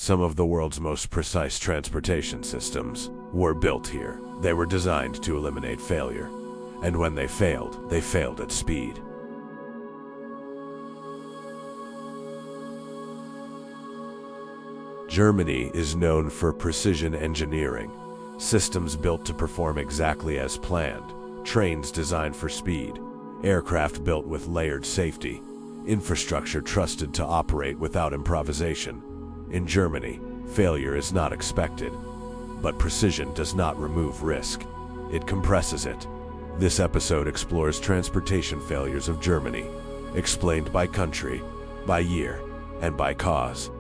Some of the world's most precise transportation systems were built here. They were designed to eliminate failure, and when they failed at speed. Germany is known for precision engineering, systems built to perform exactly as planned, trains designed for speed, aircraft built with layered safety, infrastructure trusted to operate without improvisation. In Germany, failure is not expected, but precision does not remove risk. It compresses it. This episode explores transportation failures of Germany, explained by country, by year, and by cause.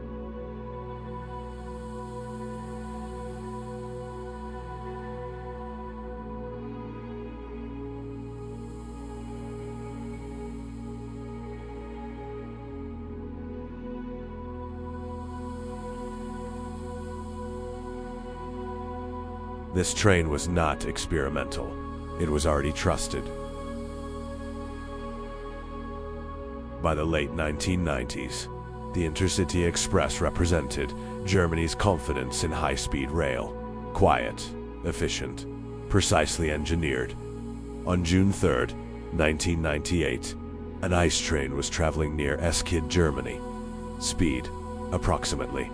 This train was not experimental. It was already trusted. By the late 1990s, the Intercity Express represented Germany's confidence in high-speed rail. Quiet, efficient, precisely engineered. On June 3, 1998, an ice train was traveling near Eschede, Germany. Speed, approximately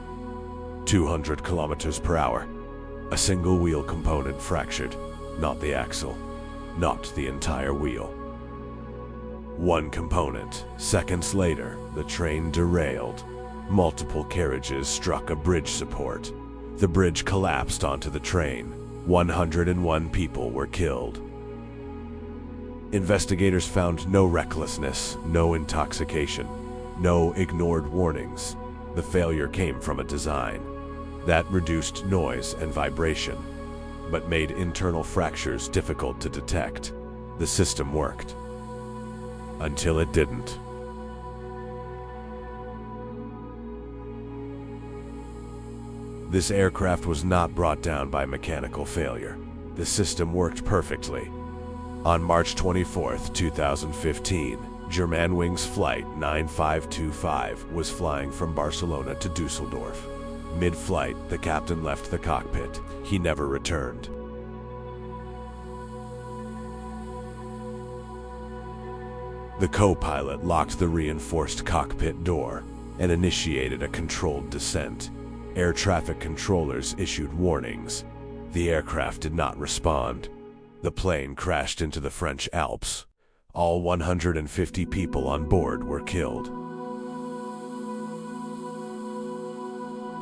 200 kilometers per hour. A single wheel component fractured, not the axle, not the entire wheel. One component. Seconds later, the train derailed. Multiple carriages struck a bridge support. The bridge collapsed onto the train. 101 people were killed. Investigators found no recklessness, no intoxication, no ignored warnings. The failure came from a design that reduced noise and vibration, but made internal fractures difficult to detect. The system worked. Until it didn't. This aircraft was not brought down by mechanical failure. The system worked perfectly. On March 24, 2015, Germanwings Flight 9525 was flying from Barcelona to Dusseldorf. Mid-flight, the captain left the cockpit. He never returned. The co-pilot locked the reinforced cockpit door and initiated a controlled descent. Air traffic controllers issued warnings. The aircraft did not respond. The plane crashed into the French Alps. All 150 people on board were killed.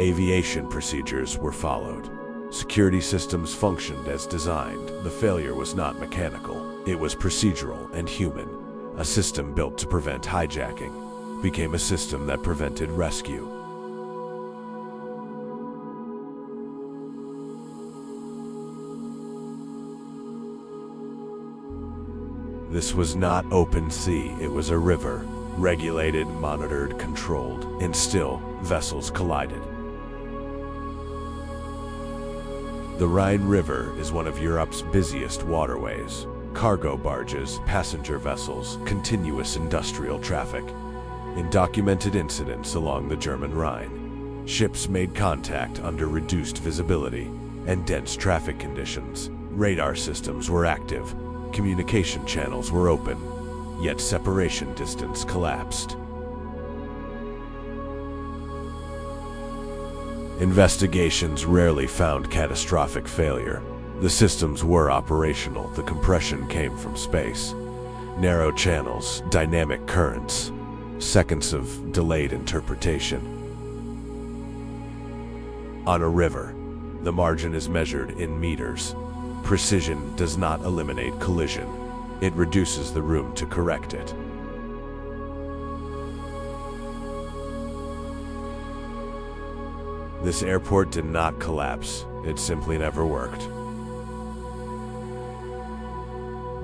Aviation procedures were followed. Security systems functioned as designed. The failure was not mechanical. It was procedural and human. A system built to prevent hijacking became a system that prevented rescue. This was not open sea, it was a river. Regulated, monitored, controlled, and still, vessels collided. The Rhine River is one of Europe's busiest waterways. Cargo barges, passenger vessels, continuous industrial traffic. In documented incidents along the German Rhine, ships made contact under reduced visibility and dense traffic conditions. Radar systems were active, communication channels were open, yet separation distance collapsed. Investigations rarely found catastrophic failure. The systems were operational. The compression came from space. Narrow channels, dynamic currents, seconds of delayed interpretation. On a river, the margin is measured in meters. Precision does not eliminate collision. It reduces the room to correct it. This airport did not collapse. It simply never worked.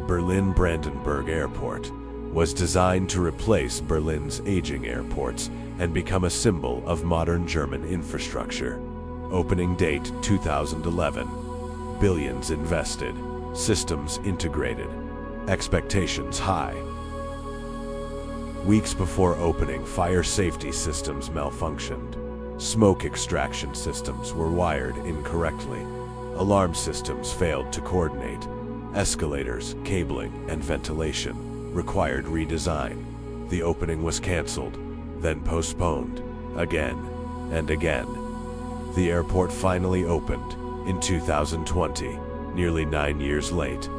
Berlin-Brandenburg Airport was designed to replace Berlin's aging airports and become a symbol of modern German infrastructure. Opening date 2011. Billions invested. Systems integrated. Expectations high. Weeks before opening, fire safety systems malfunctioned. Smoke extraction systems were wired incorrectly. Alarm systems failed to coordinate. Escalators, cabling, and ventilation required redesign. The opening was canceled, then postponed, again and again. The airport finally opened in 2020, nearly 9 years late.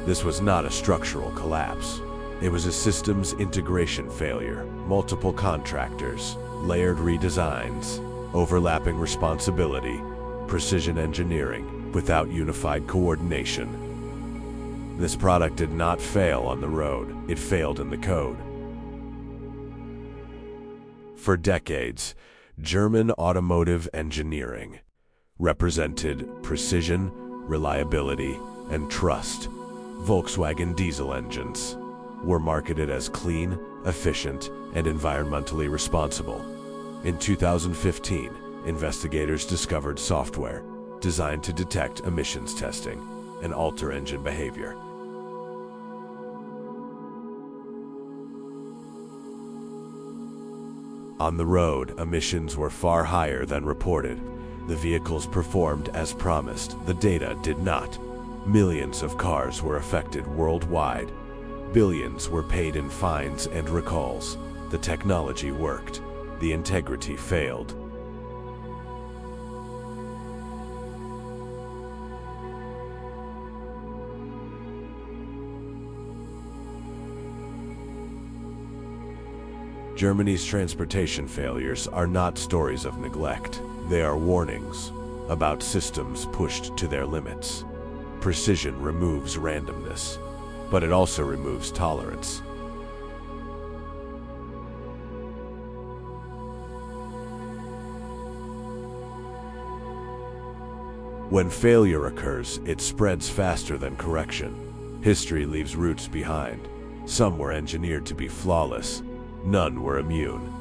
This was not a structural collapse. It was a systems integration failure. Multiple contractors, layered redesigns, overlapping responsibility, precision engineering without unified coordination. This product did not fail on the road, it failed in the code. For decades, German automotive engineering represented precision, reliability, and trust. Volkswagen diesel engines were marketed as clean, efficient, and environmentally responsible. In 2015, investigators discovered software designed to detect emissions testing and alter engine behavior. On the road, emissions were far higher than reported. The vehicles performed as promised. The data did not. Millions of cars were affected worldwide. Billions were paid in fines and recalls. The technology worked. The integrity failed. Germany's transportation failures are not stories of neglect. They are warnings about systems pushed to their limits. Precision removes randomness, but it also removes tolerance. When failure occurs, it spreads faster than correction. History leaves roots behind. Some were engineered to be flawless. None were immune.